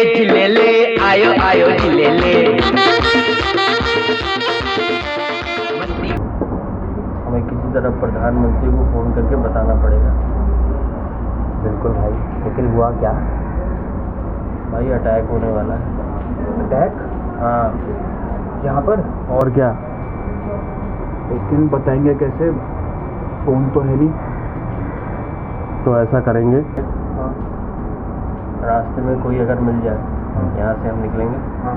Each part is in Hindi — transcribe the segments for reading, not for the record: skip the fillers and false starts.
चिलेले आयो आयो चिलेले। हमें किसी तरह प्रधानमंत्री को फ़ोन करके बताना पड़ेगा। बिल्कुल भाई, लेकिन हुआ क्या? भाई अटैक होने वाला है। अटैक? हाँ। यहाँ पर? और क्या? लेकिन बताएंगे कैसे? फ़ोन तो है नहीं। तो ऐसा करेंगे, हाँ रास्ते में कोई अगर मिल जाए, यहाँ से हम निकलेंगे हाँ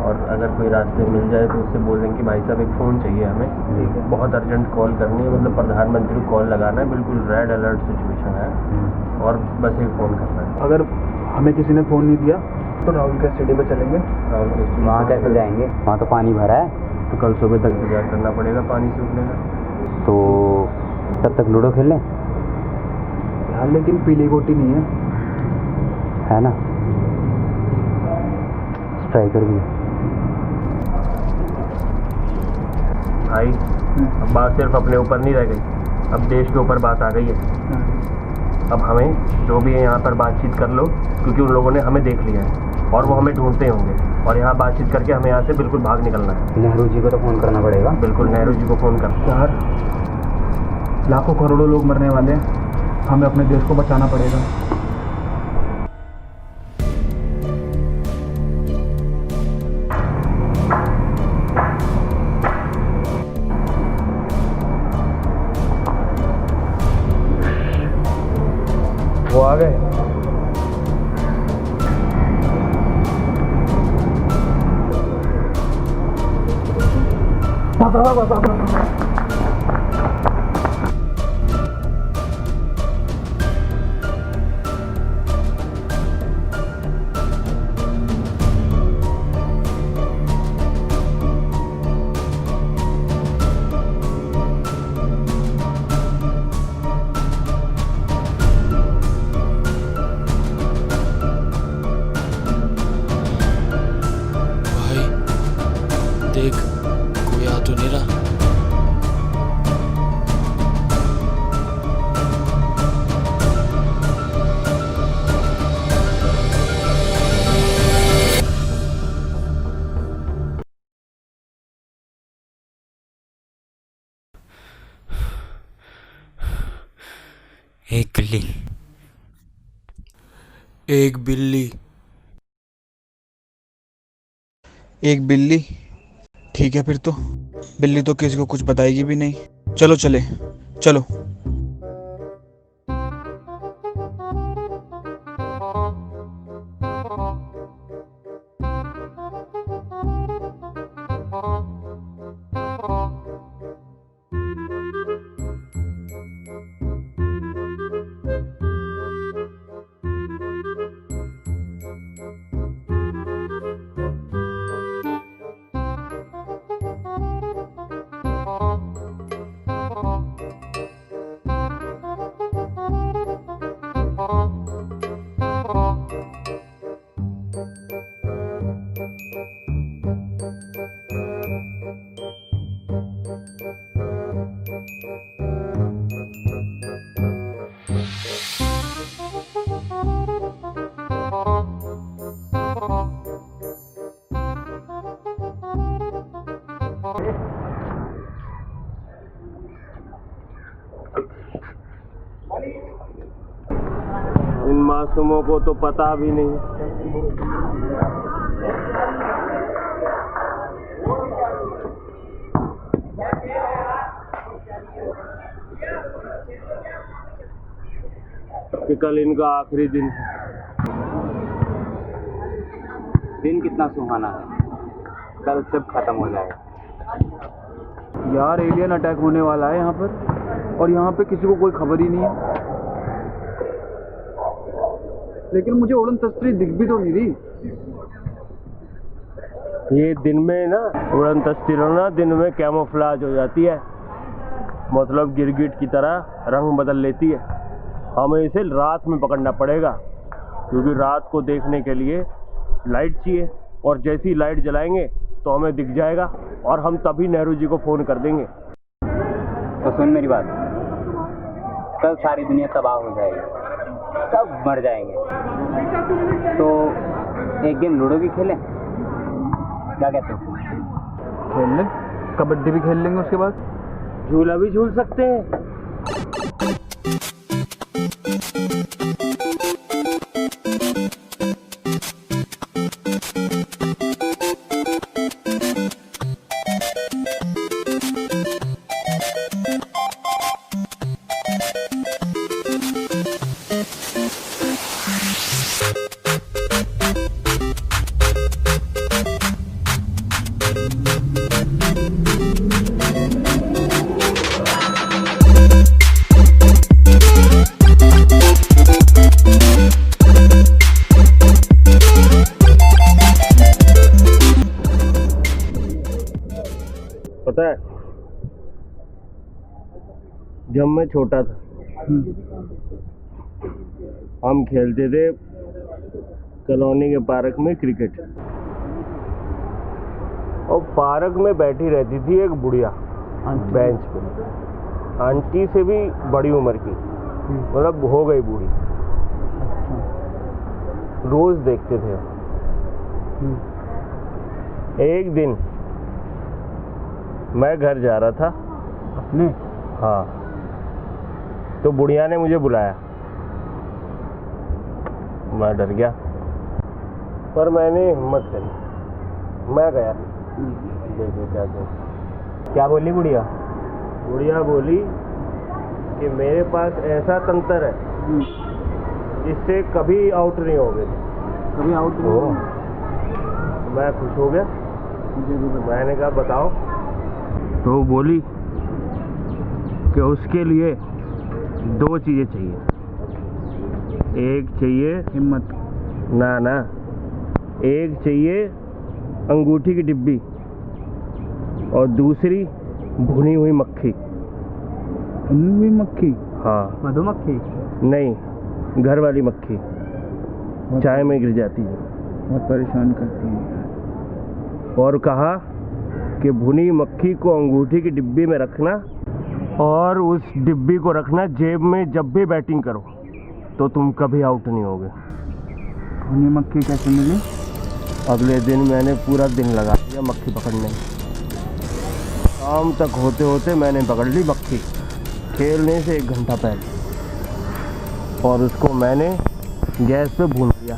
और अगर कोई रास्ते मिल जाए तो उससे बोल देंगे कि भाई साहब एक फ़ोन चाहिए हमें, ठीक है। बहुत अर्जेंट कॉल करनी है, मतलब प्रधानमंत्री को कॉल लगाना है, बिल्कुल रेड अलर्ट सिचुएशन है और बस एक फ़ोन करना है। अगर हमें किसी ने फ़ोन नहीं दिया तो राहुल के स्टेडियम पे चलेंगे। राहुल के स्टेडियम वहाँ कैसे जाएंगे? वहाँ तो पानी भरा है। तो कल सुबह तक इंतजार करना पड़ेगा पानी सूखने का। तो तब तक लूडो खेल लें यार, लेकिन पीली गोटी नहीं है ना? स्ट्राइकर भी है। भाई अब बात सिर्फ अपने ऊपर नहीं रह गई, अब देश के ऊपर बात आ गई है। अब हमें जो भी है यहाँ पर बातचीत कर लो, क्योंकि उन लोगों ने हमें देख लिया है और वो हमें ढूंढते होंगे और यहाँ बातचीत करके हमें यहाँ से बिल्कुल भाग निकलना है। नेहरू जी को तो फ़ोन करना पड़ेगा। बिल्कुल नेहरू जी को फ़ोन कर। यार लाखों करोड़ों लोग मरने वाले हैं, हमें अपने देश को बचाना पड़ेगा। वो आ गए। भाई देख, कोई आ तो नहीं रहा। एक बिल्ली, एक बिल्ली, एक बिल्ली? ठीक है फिर तो, बिल्ली तो किसी को कुछ बताएगी भी नहीं। चलो चले, चलो। इन मासूमों को तो पता भी नहीं। कि कल इनका आखिरी दिन है। दिन कितना सुहाना है, कल सब खत्म हो जाएगा। यार एलियन अटैक होने वाला है यहाँ पर और यहाँ पे किसी को कोई खबर ही नहीं है। लेकिन मुझे उड़न तस्तरी दिख भी तो नहीं रही। ये दिन में ना उड़न तस्वीरों ना दिन में कैमोफ्लाज हो जाती है, मतलब गिरगिट की तरह रंग बदल लेती है। हमें इसे रात में पकड़ना पड़ेगा, क्योंकि रात को देखने के लिए लाइट चाहिए और जैसी ही लाइट जलाएंगे तो हमें दिख जाएगा और हम तभी नेहरू जी को फ़ोन कर देंगे। तो सुन मेरी बात, कल सारी दुनिया तबाह हो जाएगी, सब मर जाएंगे। तो एक गेम लूडो भी खेलें, क्या कहते हो? खेल लें, कबड्डी भी खेल लेंगे, उसके बाद झूला भी झूल सकते हैं। पता है, जब मैं छोटा था हम खेलते थे कॉलोनी के पार्क में क्रिकेट, और पार्क में बैठी रहती थी एक बुढ़िया बेंच पे, आंटी से भी बड़ी उम्र की, मतलब हो गई बूढ़ी। रोज देखते थे। एक दिन मैं घर जा रहा था अपने। हाँ, तो बुढ़िया ने मुझे बुलाया, मैं डर गया, पर मैंने हिम्मत करी, मैं गया। देखो क्या बोली बुढ़िया? बुढ़िया बोली कि मेरे पास ऐसा तंत्र है जिससे कभी आउट नहीं होगे। कभी आउट नहीं हो। मैं खुश हो गया, मैंने कहा बताओ। तो बोली कि उसके लिए 2 चीज़ें चाहिए, एक चाहिए हिम्मत। ना, एक चाहिए अंगूठी की डिब्बी और दूसरी भुनी हुई मक्खी। भुनी हुई मक्खी? हाँ। मधुमक्खी? नहीं, घर वाली मक्खी, चाय में गिर जाती है, बहुत परेशान करती है। और कहा कि भुनी मक्खी को अंगूठी की डिब्बी में रखना और उस डिब्बी को रखना जेब में, जब भी बैटिंग करो तो तुम कभी आउट नहीं होगे। भुनी मक्खी कैसे मिली? अगले दिन मैंने पूरा दिन लगा दिया मक्खी पकड़ने में। शाम तक होते होते मैंने पकड़ ली मक्खी, खेलने से 1 घंटा पहले, और उसको मैंने गैस पे भून दिया।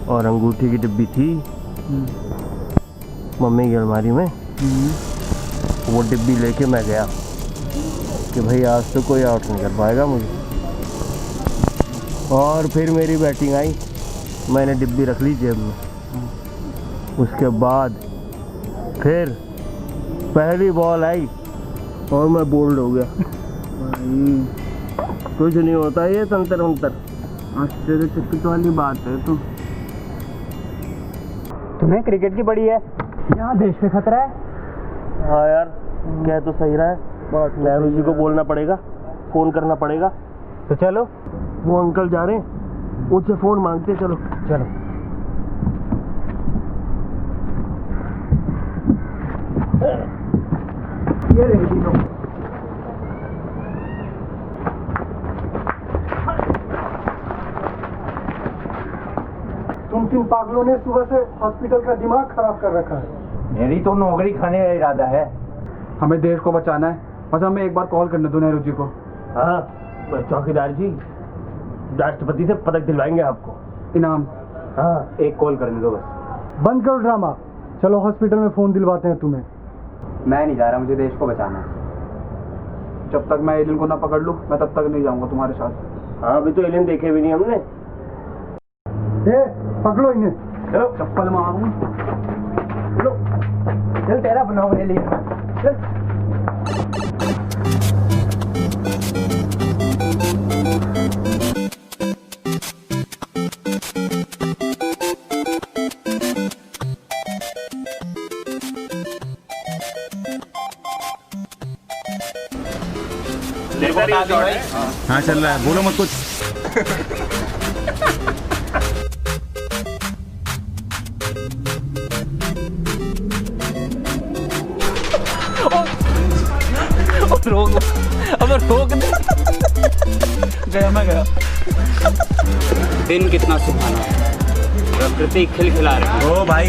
और अंगूठी की डिब्बी थी मम्मी की अलमारी में, वो डिब्बी लेके मैं गया कि भाई आज तो कोई आउट नहीं कर पाएगा मुझे। और फिर मेरी बैटिंग आई, मैंने डिब्बी रख ली जेब में। उसके बाद फिर पहली बॉल आई और मैं बोल्ड हो गया। कुछ नहीं होता ये तंत्र मंत्र। आश्चर्यचकित वाली बात है। तो तुम्हें क्रिकेट की बड़ी है, यहाँ देश पे खतरा है। हाँ यार, कह तो सही रहा है, नेहरू जी को बोलना पड़ेगा, फ़ोन करना पड़ेगा। तो चलो, वो अंकल जा रहे हैं, उनसे फ़ोन मांगते। चलो चलो। ये रहेगी तो। तुम 3 पागलों ने सुबह से हॉस्पिटल का दिमाग खराब कर रखा है। मेरी तो नौकरी खाने का इरादा है। हमें देश को बचाना है, बस हमें एक बार कॉल करने दो नेहरू जी को। हाँ, चौकीदार जी राष्ट्रपति से पदक दिलवाएंगे आपको, इनाम। हाँ, एक कॉल करने दो बस। बंद करो ड्रामा, चलो हॉस्पिटल में फोन दिलवाते हैं तुम्हें। मैं नहीं जा रहा, मुझे देश को बचाना है। जब तक मैं एलियन को ना पकड़ लूँ, मैं तब तक नहीं जाऊंगा तुम्हारे साथ। हाँ, अभी तो एलियन देखे भी नहीं हमने। पकड़ो इन्हें। चलो, चप्पल मारूं। चलो, चल तेरा बनाओ एलियन। चल। हाँ चल रहा है, बोलो मत कुछ। रोक, अब रोक दे। दिन कितना सुहाना है, प्रकृति खिलखिला रही है। ओ भाई,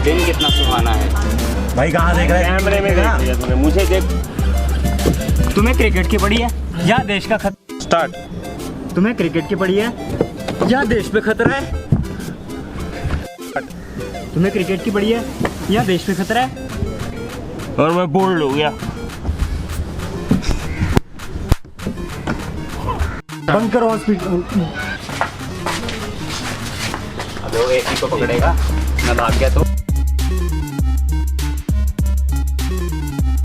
दिन कितना सुहाना है। भाई कहाँ देख रहा है? कैमरे में देख लिया तूने, मुझे देख। तुम्हें क्रिकेट की पड़ी है या देश का खतरा? स्टार्ट। तुम्हें क्रिकेट की पड़ी है या देश पे खतरा है? तुम्हें क्रिकेट की पड़ी है या देश पे खतरा है? और मैं बोल्ड हो गया। बंद करो हॉस्पिटल। अब वो एक ही को पकड़ेगा, मैं भाग गया तो